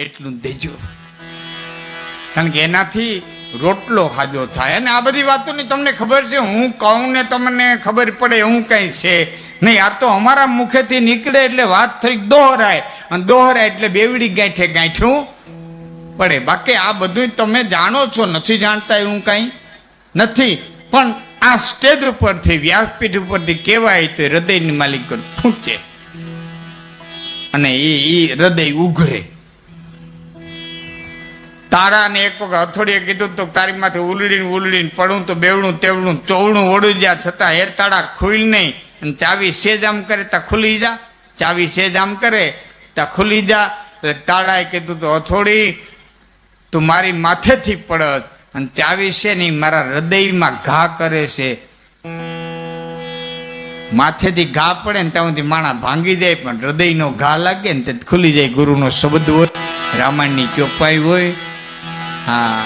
એટલું દેજો, કારણ કે એનાથી રોટલો ખાધો થાય. અને આ બધી વાતોની તમને ખબર છે, હું કહું ને તમને ખબર પડે એવું કંઈ છે નહીં. આ તો અમારા મુખેથી નીકળે એટલે વાત થોડીક દોહરાય, અને દોહરાય એટલે બેવડી ગાંઠે ગાંઠું પડે. બાકી આ બધું તમે જાણો છો, નથી જાણતા એવું કાંઈ નથી. પણ આ સ્ટેજ ઉપરથી, વ્યાસપીઠ ઉપરથી કહેવાય તો હૃદયની માલિક ફૂંચે અને એ હૃદય ઉઘડે. તારાને એક વખત હથોડીએ કીધું તો તારી માથે ઉલડીને પડું તો બેવડું તેવડું ચોવડું ઓળું જા, છતાં એ તાળા ખુલ નહીં. અને ચાવી સેજ આમ કરે તા ખુલી જા, ચાવી સેજ આમ કરે તા ખુલી જા. એટલે તાળાએ કીધું તો હથોડી તું મારી માથેથી પડત, અને ચાવી છે ને મારા હૃદયમાં ઘા કરે છે. માથેથી ઘા પડે ને ત્યાં સુધી માણા ભાંગી જાય, પણ હૃદયનો ઘા લાગે ને તે ખુલી જાય. ગુરુનો શબ્દ હોય, રામાયણની ચોપાઈ હોય. હા,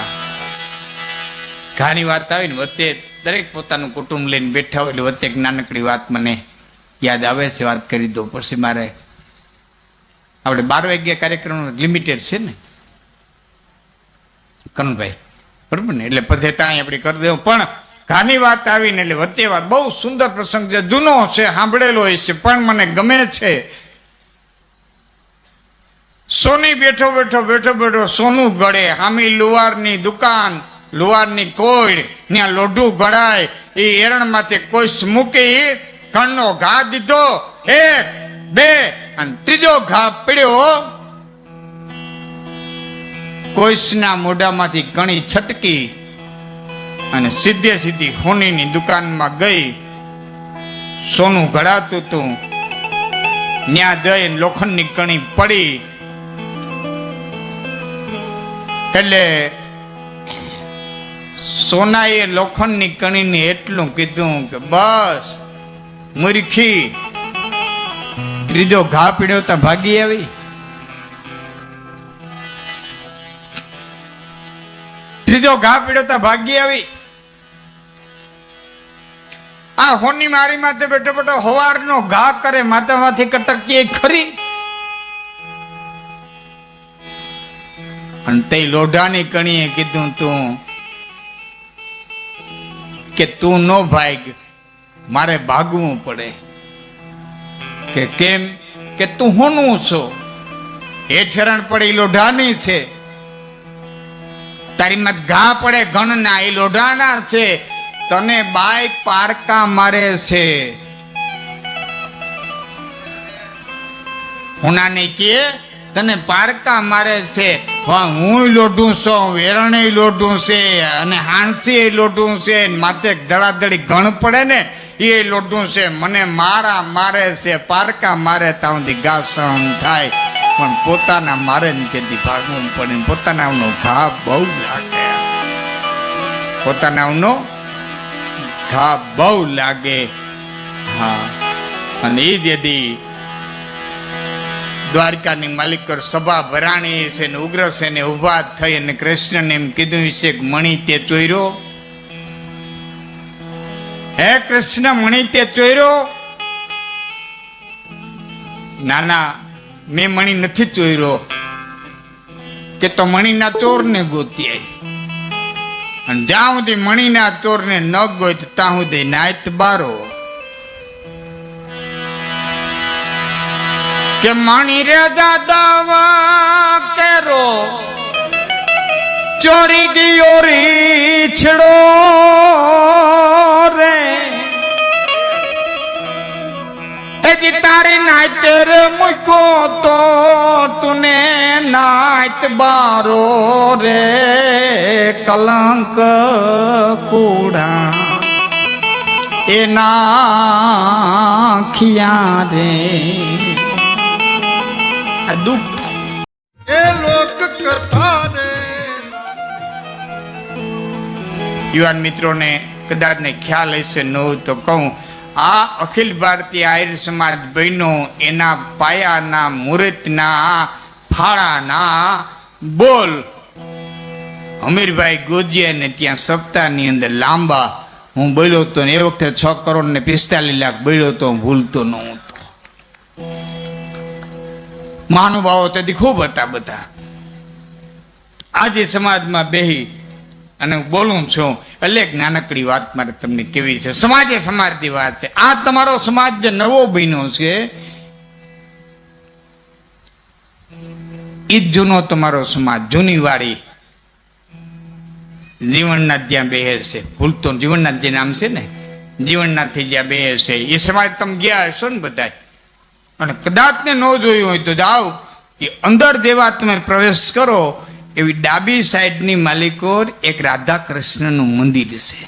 ઘાની વાત આવે ને વચ્ચે દરેક પોતાનું કુટુંબ લઈને બેઠા હોય એટલે વચ્ચે એક નાનકડી વાત મને યાદ આવે છે, વાત કરી દો. પછી મારે આપણે 12 વાગ્યા કાર્યક્રમ લિમિટેડ છે ને કનુભાઈ, બરોબર ને, એટલે પછી ત્યાં આપણે કરી દેવું. પણ ઘાની વાત આવીને એટલે વચ્ચે વાત, બહુ સુંદર પ્રસંગ છે, જૂનો છે, સાંભળેલો હોય છે, પણ મને ગમે છે. સોની બેઠો સોનું ગળે, હામી લુવારની દુકાન, લુવારની કોઈડ, ત્યાં લોઢું ગળાય. એ એરણમાંથી કોઈસ મૂકી કણનો ઘા દીધો, 1 2 અને ત્રીજો ઘા પડ્યો. કોઈસના મોઢામાંથી કણી છટકી અને સીધી હોનીની દુકાનમાં ગઈ. સોનું ગળાતું તું, ત્યાં જઈને લોખંડની કણી પડી. એટલે સોનાએ લોખંડની કણીને એટલું કીધું કે બસ મૂર્ખી, ત્રીજો ઘા પીડ્યો તો ભાગી આવી. ત્રીજો ઘા પીડ્યો તો ભાગી આવી. આ હોની મારી માથે બેઠો હવારનો ઘા કરે, માથામાંથી કટકીએ ખરી. અને તે લોઢાની કણીએ કીધું તું કે તું નો ભાગ, મારે ભાગવું પડે. કે કેમ? કે તું હોનું છો, એ ઠેરણ પડે એ લોઢાની છે. તારી મત ઘા પડે ઘણના, એ લોઢાના છે. તને બાય પારકા મારે છે. હોનાને કે તને પારકા મારે છે. હું લોઢું છું, વેરણે લોઢું છે, અને હાંસી લોઢું છે, માથે ધડાધડી ઘણ પડે ને એ લોઢું છે. મને મારે છે, પારકા મારે ત્યાં ઘા સહન થાય, પણ પોતાના મારે ને તેથી ભાગવું પડે. પોતાનાનો ઘા બહુ લાગે, પોતાનાનો ઘા બહુ લાગે. હા, અને એ જેથી દ્વારકાની માલિકર સભા ભરાણી છે ને ઉગ્રસેને ઉભા થઈ અને કૃષ્ણને એમ કીધું છે કે મણી તે ચોર્યો, હે કૃષ્ણ મણી તે ચોર્યો? ના, મેં મણી નથી ચોર્યો. કે તો મણીના ચોરને ગોતી આવી, અને જ્યાં સુધી મણીના ચોરને ન ગોત ત્યાં સુધી નાયત બારો. કે મણી રે દાદા કેરો ચોરી ગયો રીછડો રે, એજી તારી નાયતે રે મૂકો તો તુને નાયત બારો રે. કલંક કુડા એ નાખિયા રે. દુઃખ એ લોક કરતા ને યુવાન મિત્રોને કદાચ ને ખ્યાલ હશે ન હોય તો કહું, આ અખિલ ભારતીય આર્ય સમાજ બહેનો એના પાયાના મુહૂર્તના ફાળાના બોલ હમીરભાઈ ગોજિયાને ત્યાં સપ્તાહની અંદર લાંબા હું બોલ્યો હતો ને. એ વખતે 6 કરોડ ને 45 લાખ બોલ્યો તો, ભૂલતો ન હતો. મહાનુભાવો તેથી ખૂબ હતા બધા, આજે સમાજમાં બેહી અને હું બોલું છું એટલે એક નાનકડી વાત મારે તમને કેવી છે. સમાજે સમાજની વાત છે. આ તમારો સમાજ જે નવો બન્યો છે એ જ જૂનો તમારો સમાજ, જૂની વાળી જીવનનાથ જ્યાં બેહે છે, ભૂલતો જીવનનાથ જે નામ છે ને, જીવનનાથથી જ્યાં બેહે છે એ સમાજ તમે ગયા હશો ને બધા, અને કદાચ ને ન જોયું હોય તો જાઓ એ અંદર જેવા તમે પ્રવેશ કરો એવી ડાબી સાઈડની માલિકોર એક રાધા કૃષ્ણનું મંદિર છે.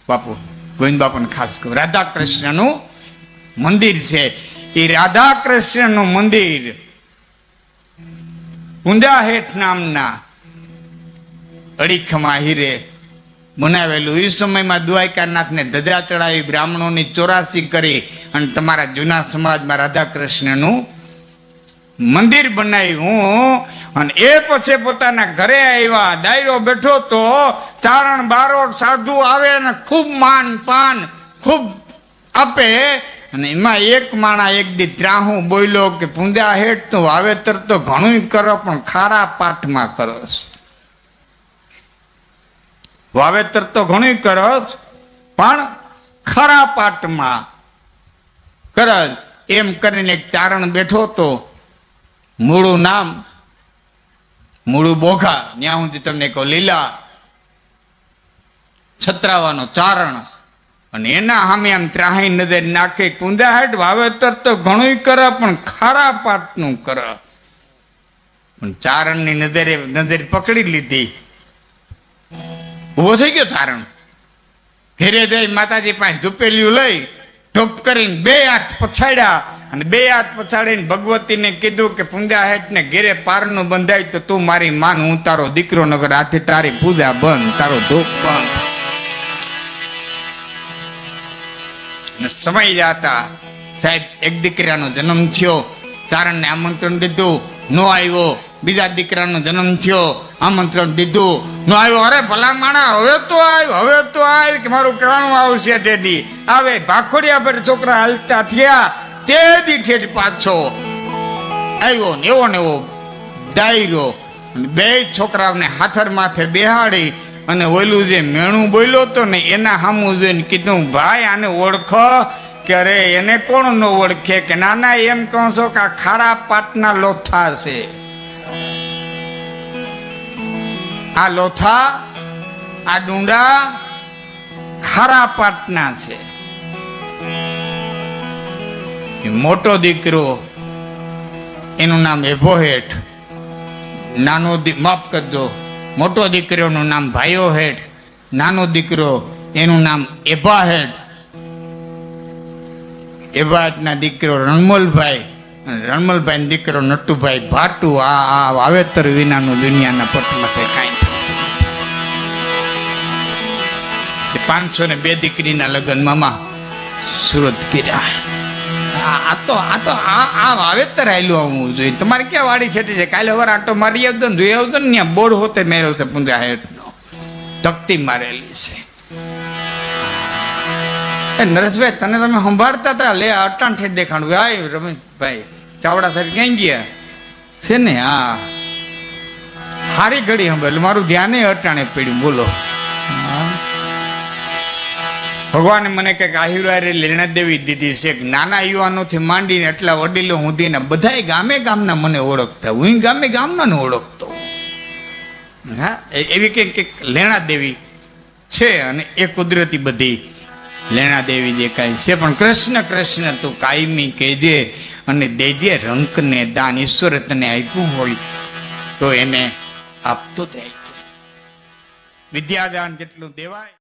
બાપુ ગોવિંદ બાપુને ખાસ કહું, રાધા કૃષ્ણનું મંદિર છે. એ રાધા કૃષ્ણનું મંદિર ઊંડા હેઠ નામના અડીખમા હીરે બનાવેલું. એ સમયમાં દ્વારકાનાથને ધજા ચડાવી, બ્રાહ્મણોની 84 કરી અને તમારા જૂના સમાજમાં રાધા કૃષ્ણનું મંદિર બનાવ્યું. અને એ પછી પોતાના ઘરે આવ્યા, દાયરો બેઠો તો ચારણ બારોટ સાધુ આવે ને ખૂબ માન પાન ખૂબ આપે. અને એમાં એક માણા એક દી ત્રાહું બોલ્યો કે પૂંજા હેઠ તો વાવેતર તો ઘણું કરો પણ ખારા પાઠમાં કરસ. વાવેતર તો ઘણું કરસ પણ ખરા પાઠમાં કરસ. એમ કરીને એક ચારણ બેઠો તો, મૂળું નામ મૂળું બોઘા, ત્યાં સુધી તમને કહું લીલા છત્રાવાનો ચારણ. અને એના સામે આમ ત્રાહી નજર નાખે, કુંદા હેઠ વાવેતર તો ઘણું કરે પણ ખારા પાટનું કરે. પણ ચારણની નજર પકડી લીધી. ઉભો થઈ ગયો ચારણ, ઘેરે જઈ માતાજી પાસે ધૂપેલિયું લઈ ધૂપ કરીને 2 હાથ પછાડ્યા. અને 2 હાથ પછાડીને ભગવતીને કીધું કે પૂંજા હેઠ ને ઘેરે પારનું બંધાય તો તું મારી માન, હું તારો દીકરો, નગર હાથે તારી પૂજા બંધ, તારો ધૂપ બંધ. સમય જાતા સાહેબ એક દીકરાનો જન્મ થયો, ચારણને આમંત્રણ દીધું, નો આવ્યો. બીજા દીકરાનો જન્મ થયો, આમંત્રણ દીધું, નો આવ્યો. અરે ભલા માણા હવે તો આવ કે મારું કહેવાનું આવશે. તે દી આવે ભાખોડિયા પર છોકરા હાલતા થયા, તે દી ઠેઠ પાછો આવ્યો ને એવો દાયરો. 2 છોકરાઓને હાથર માથે બેહાડી અને ઓલું જે મેણું બોલ્યો તો ને એના સામું જોઈને કીધું, ભાઈ આને ઓળખો? કે અરે એને કોણ ન ઓળખે? કે નાના એમ કહો છો કે આ ખારા પાટના લોથા છે. આ લોથા, આ ડુંડા ખારા પાટના છે. મોટો દીકરો એનું નામ એભો હેઠ, નાનો માફ કરજો, મોટો દીકરોનું નામ ભાઈઓ હેઠ, નાનો દીકરો એનું નામ એભા હેઠ. એભા હેઠના દીકરો રણમલભાઈ, રણમલભાઈ દીકરો નટુભાઈ ભાટુ. આ વાવેતર વિનાનું દુનિયાના પટમાં કાંઈ 502 દીકરીના લગ્ન મામા સુરત કર્યા. આ વાવેતર આવેલું આવવું જોઈએ. તમારે ક્યાં વાડી છેટી છે? કાલે વાર આટો મારી આવતો ને જોઈ આવતો ને, ત્યાં બોર્ડ હોતે મેળવ્યો છે પૂંજા હેઠનો, તકતી મારેલી છે. નરેશભાઈ તને તમે સંભાળતા હતા, લે અટાણ છે દેખાડું. ભાઈ રમેશભાઈ ચાવડા સાહેબ ક્યાં ગયા છે ને? હા હારી ઘડી સંભાળ, મારું ધ્યાને અટાણે પડ્યું. બોલો, ભગવાને મને કંઈક આહિરારે લેણા દેવી દીધી છે. નાના યુવાનોથી માંડીને એટલા વડીલો સુધીને બધાય ગામના મને ઓળખતા, હું ગામના ને ઓળખતો. હા, એવી કંઈક લેણા દેવી છે. અને એ કુદરતી બધી લેણા દેવી જે કાંઈ છે. પણ કૃષ્ણ તું કાયમી કહેજે અને દેજે રંકને દાન. ઈશ્વરે તને આપ્યું હોય તો એને આપતો જાય. વિદ્યાદાન જેટલું દેવાય.